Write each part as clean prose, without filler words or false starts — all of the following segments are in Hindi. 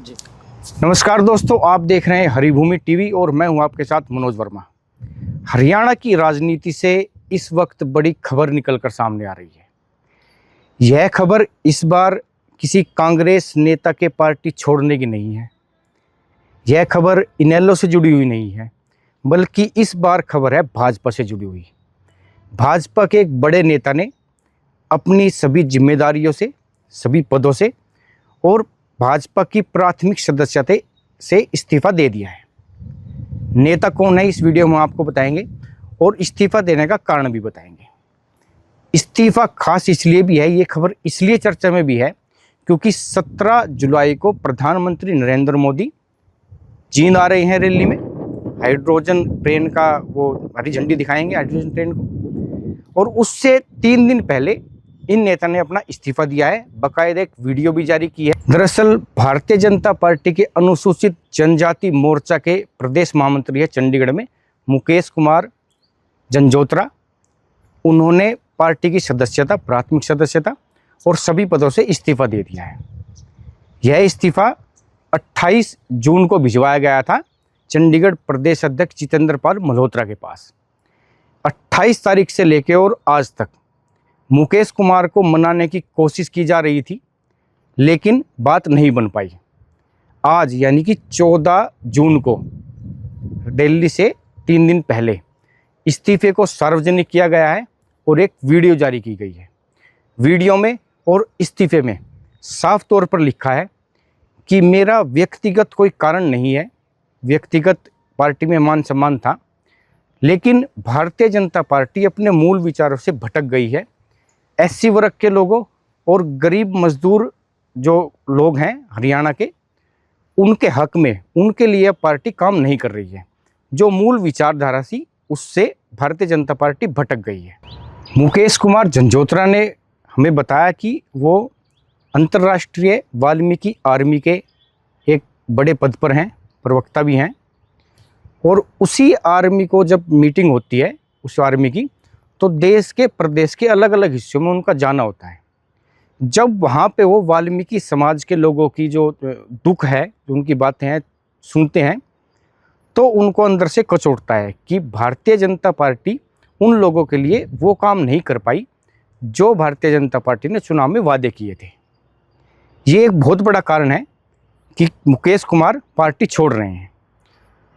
जी। नमस्कार दोस्तों, आप देख रहे हैं हरिभूमि टीवी और मैं हूं आपके साथ मनोज वर्मा। हरियाणा की राजनीति से इस वक्त बड़ी खबर निकलकर सामने आ रही है। यह खबर इस बार किसी कांग्रेस नेता के पार्टी छोड़ने की नहीं है। यह खबर इनेलो से जुड़ी हुई नहीं है, बल्कि इस बार खबर है भाजपा से जुड़ी हुई। भाजपा के एक बड़े नेता ने अपनी सभी जिम्मेदारियों से, सभी पदों से और भाजपा की प्राथमिक सदस्यता से इस्तीफा दे दिया है। नेता कौन है इस वीडियो में आपको बताएंगे और इस्तीफा देने का कारण भी बताएंगे। इस्तीफा खास इसलिए भी है, ये खबर इसलिए चर्चा में भी है क्योंकि 17 जुलाई को प्रधानमंत्री नरेंद्र मोदी जींद आ रहे हैं रैली में। हाइड्रोजन ट्रेन का वो हरी झंडी दिखाएंगे, हाइड्रोजन ट्रेन को। और उससे 3 दिन पहले इन नेता ने अपना इस्तीफा दिया है, बाकायदा एक वीडियो भी जारी की है। दरअसल भारतीय जनता पार्टी के अनुसूचित जनजाति मोर्चा के प्रदेश महामंत्री है चंडीगढ़ में, मुकेश कुमार जंजोत्रा। उन्होंने पार्टी की सदस्यता, प्राथमिक सदस्यता और सभी पदों से इस्तीफा दे दिया है। यह इस्तीफा 28 जून को भिजवाया गया था चंडीगढ़ प्रदेश अध्यक्ष जितेंद्र पाल मल्होत्रा के पास। 28 तारीख से लेकर और आज तक मुकेश कुमार को मनाने की कोशिश की जा रही थी, लेकिन बात नहीं बन पाई। आज यानी कि 14 जून को दिल्ली से 3 दिन पहले इस्तीफे को सार्वजनिक किया गया है और एक वीडियो जारी की गई है। वीडियो में और इस्तीफे में साफ तौर पर लिखा है कि मेरा व्यक्तिगत कोई कारण नहीं है, व्यक्तिगत पार्टी में मान सम्मान था, लेकिन भारतीय जनता पार्टी अपने मूल विचारों से भटक गई है। एससी वर्ग के लोगों और गरीब मजदूर जो लोग हैं हरियाणा के, उनके हक में, उनके लिए पार्टी काम नहीं कर रही है। जो मूल विचारधारा थी उससे भारतीय जनता पार्टी भटक गई है। मुकेश कुमार जंजोत्रा ने हमें बताया कि वो अंतर्राष्ट्रीय वाल्मीकि आर्मी के एक बड़े पद पर हैं, प्रवक्ता भी हैं। और उसी आर्मी को जब मीटिंग होती है उस आर्मी की, तो देश के प्रदेश के अलग अलग हिस्सों में उनका जाना होता है। जब वहाँ पे वो वाल्मीकि समाज के लोगों की जो दुख है, जो उनकी बातें हैं, सुनते हैं, तो उनको अंदर से कचोटता है कि भारतीय जनता पार्टी उन लोगों के लिए वो काम नहीं कर पाई जो भारतीय जनता पार्टी ने चुनाव में वादे किए थे। ये एक बहुत बड़ा कारण है कि मुकेश कुमार पार्टी छोड़ रहे हैं।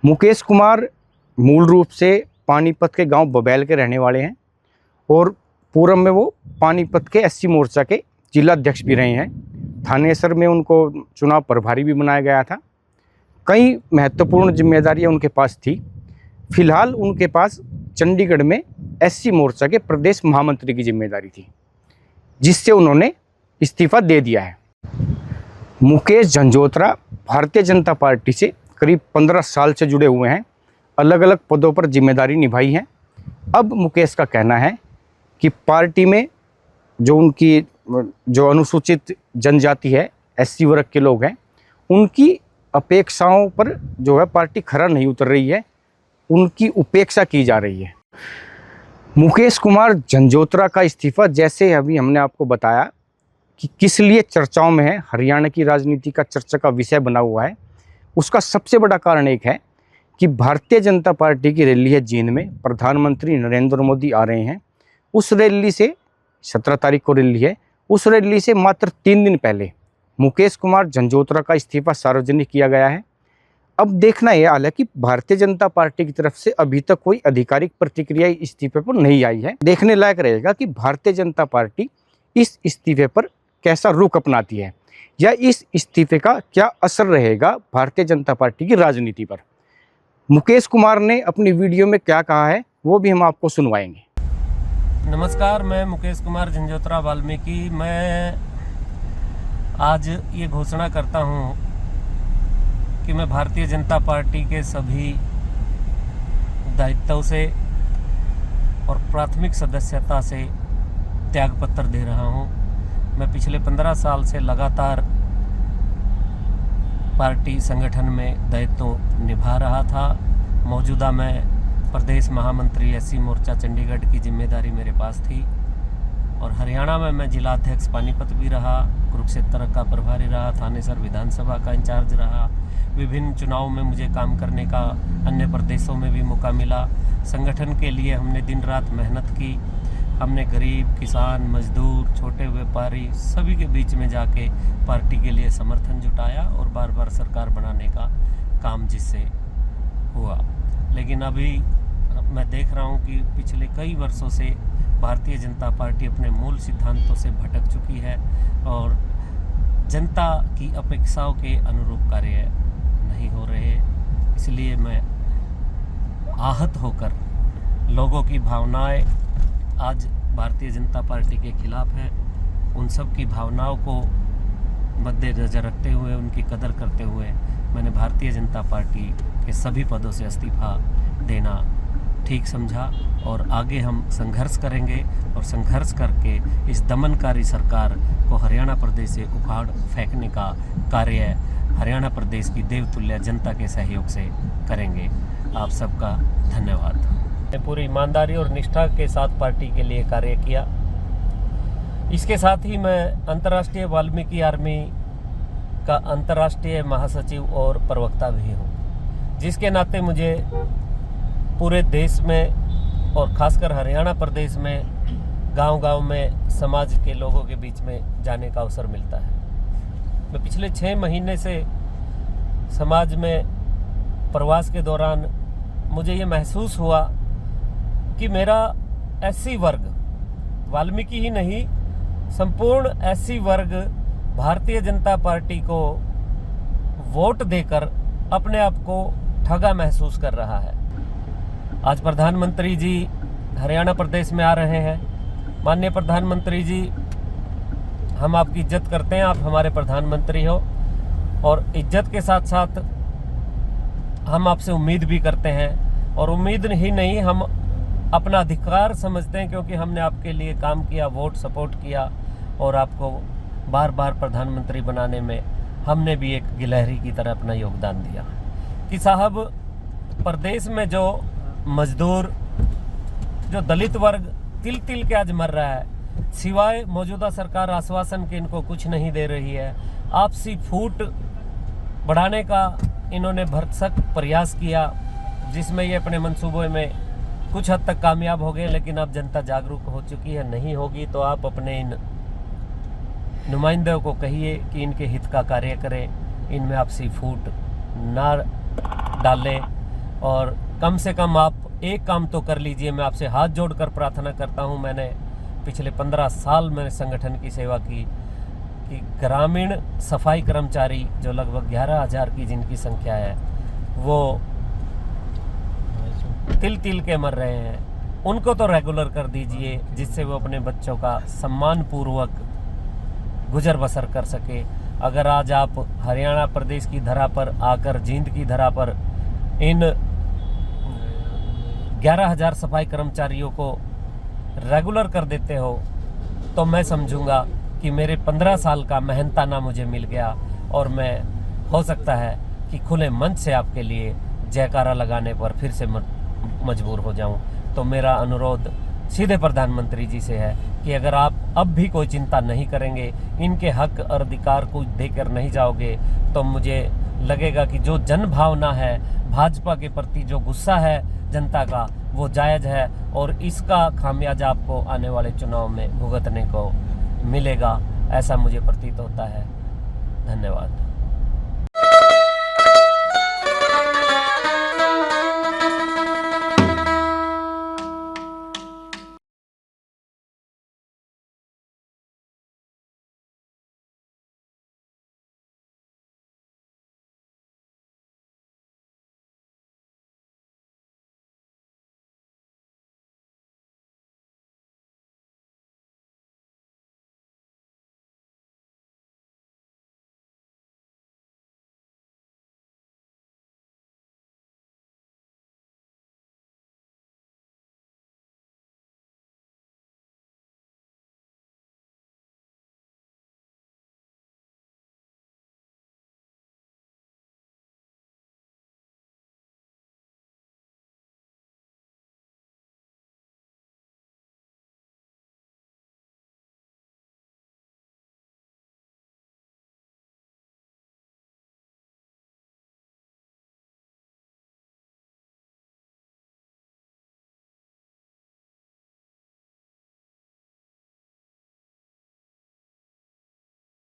मुकेश कुमार मूल रूप से पानीपत के गांव बबैल के रहने वाले हैं और पूर्व में वो पानीपत के एससी मोर्चा के जिला अध्यक्ष भी रहे हैं। थानेसर में उनको चुनाव प्रभारी भी बनाया गया था। कई महत्वपूर्ण जिम्मेदारियां उनके पास थी। फिलहाल उनके पास चंडीगढ़ में एससी मोर्चा के प्रदेश महामंत्री की जिम्मेदारी थी, जिससे उन्होंने इस्तीफा दे दिया है। मुकेश जंजोत्रा भारतीय जनता पार्टी से करीब 15 साल से जुड़े हुए हैं, अलग अलग पदों पर जिम्मेदारी निभाई है। अब मुकेश का कहना है कि पार्टी में जो उनकी जो अनुसूचित जनजाति है, एससी वर्ग के लोग हैं, उनकी अपेक्षाओं पर जो है पार्टी खरा नहीं उतर रही है, उनकी उपेक्षा की जा रही है। मुकेश कुमार जंजोत्रा का इस्तीफा, जैसे अभी हमने आपको बताया कि किस लिए चर्चाओं में है, हरियाणा की राजनीति का चर्चा का विषय बना हुआ है, उसका सबसे बड़ा कारण एक है कि भारतीय जनता पार्टी की रैली है जींद में, प्रधानमंत्री नरेंद्र मोदी आ रहे हैं। उस रैली से 17 तारीख को रैली है, उस रैली से मात्र 3 दिन पहले मुकेश कुमार जंजोत्रा का इस्तीफा सार्वजनिक किया गया है। अब देखना यह हाल है कि भारतीय जनता पार्टी की तरफ से अभी तक कोई आधिकारिक प्रतिक्रिया इस्तीफे पर नहीं आई है। देखने लायक रहेगा कि भारतीय जनता पार्टी इस इस्तीफे पर कैसा रुख अपनाती है या इस इस्तीफे का क्या असर रहेगा भारतीय जनता पार्टी की राजनीति पर। मुकेश कुमार ने अपनी वीडियो में क्या कहा है वो भी हम आपको सुनवाएंगे। नमस्कार, मैं मुकेश कुमार जंजोत्रा वाल्मीकि। मैं आज ये घोषणा करता हूँ कि मैं भारतीय जनता पार्टी के सभी दायित्वों से और प्राथमिक सदस्यता से त्यागपत्र दे रहा हूँ। मैं पिछले 15 साल से लगातार पार्टी संगठन में दायित्व निभा रहा था। मौजूदा मैं प्रदेश महामंत्री एससी मोर्चा चंडीगढ़ की जिम्मेदारी मेरे पास थी और हरियाणा में मैं जिला अध्यक्ष पानीपत भी रहा, कुरुक्षेत्र का प्रभारी रहा, थानेसर विधानसभा का इंचार्ज रहा। विभिन्न चुनाव में मुझे काम करने का अन्य प्रदेशों में भी मौका मिला। संगठन के लिए हमने दिन रात मेहनत की। हमने गरीब, किसान, मजदूर, छोटे व्यापारी सभी के बीच में जाके पार्टी के लिए समर्थन जुटाया और बार बार सरकार बनाने का काम जिससे हुआ। लेकिन अभी मैं देख रहा हूँ कि पिछले कई वर्षों से भारतीय जनता पार्टी अपने मूल सिद्धांतों से भटक चुकी है और जनता की अपेक्षाओं के अनुरूप कार्य नहीं हो रहे। इसलिए मैं आहत होकर लोगों की भावनाएं आज भारतीय जनता पार्टी के खिलाफ हैं। उन सब की भावनाओं को मद्देनजर रखते हुए, उनकी कदर करते हुए मैंने भारतीय जनता पार्टी के सभी पदों से इस्तीफा देना ठीक समझा और आगे हम संघर्ष करेंगे और संघर्ष करके इस दमनकारी सरकार को हरियाणा प्रदेश से उखाड़ फेंकने का कार्य हरियाणा प्रदेश की देवतुल्य जनता के सहयोग से करेंगे। आप सबका धन्यवाद। मैं पूरी ईमानदारी और निष्ठा के साथ पार्टी के लिए कार्य किया। इसके साथ ही मैं अंतर्राष्ट्रीय वाल्मीकि आर्मी का अंतर्राष्ट्रीय महासचिव और प्रवक्ता भी हूँ, जिसके नाते मुझे पूरे देश में और खासकर हरियाणा प्रदेश में गांव-गांव में समाज के लोगों के बीच में जाने का अवसर मिलता है। मैं पिछले 6 महीने से समाज में प्रवास के दौरान मुझे ये महसूस हुआ कि मेरा एससी वर्ग, वाल्मीकि ही नहीं संपूर्ण एससी वर्ग भारतीय जनता पार्टी को वोट देकर अपने आप को ठगा महसूस कर रहा है। आज प्रधानमंत्री जी हरियाणा प्रदेश में आ रहे हैं। माननीय प्रधानमंत्री जी, हम आपकी इज्जत करते हैं, आप हमारे प्रधानमंत्री हो और इज्जत के साथ साथ हम आपसे उम्मीद भी करते हैं और उम्मीद ही नहीं, हम अपना अधिकार समझते हैं क्योंकि हमने आपके लिए काम किया, वोट सपोर्ट किया और आपको बार बार प्रधानमंत्री बनाने में हमने भी एक गिलहरी की तरह अपना योगदान दिया। कि साहब, प्रदेश में जो मजदूर, जो दलित वर्ग तिल तिल के आज मर रहा है, सिवाय मौजूदा सरकार आश्वासन के इनको कुछ नहीं दे रही है। आपसी फूट बढ़ाने का इन्होंने भरसक प्रयास किया, जिसमें ये अपने मंसूबों में कुछ हद तक कामयाब हो गए। लेकिन अब जनता जागरूक हो चुकी है, नहीं होगी तो आप अपने इन नुमाइंदों को कहिए कि इनके हित का कार्य करें, इनमें आपसी फूट ना डालें और कम से कम आप एक काम तो कर लीजिए। मैं आपसे हाथ जोड़कर प्रार्थना करता हूं। मैंने पिछले 15 साल में संगठन की सेवा की कि ग्रामीण सफाई कर्मचारी जो लगभग 11,000 की जिनकी संख्या है, वो तिल तिल के मर रहे हैं, उनको तो रेगुलर कर दीजिए, जिससे वो अपने बच्चों का सम्मान पूर्वक गुजर बसर कर सके। अगर आज आप हरियाणा प्रदेश की धरा पर आकर, जींद की धरा पर इन 11,000 सफाई कर्मचारियों को रेगुलर कर देते हो तो मैं समझूंगा कि मेरे 15 साल का मेहनताना मुझे मिल गया और मैं हो सकता है कि खुले मंच से आपके लिए जयकारा लगाने पर फिर से मजबूर हो जाऊं। तो मेरा अनुरोध सीधे प्रधानमंत्री जी से है कि अगर आप अब भी कोई चिंता नहीं करेंगे, इनके हक और अधिकार को देकर नहीं जाओगे, तो मुझे लगेगा कि जो जन भावना है, भाजपा के प्रति जो गुस्सा है जनता का, वो जायज़ है और इसका खामियाजा आपको आने वाले चुनाव में भुगतने को मिलेगा, ऐसा मुझे प्रतीत होता है। धन्यवाद।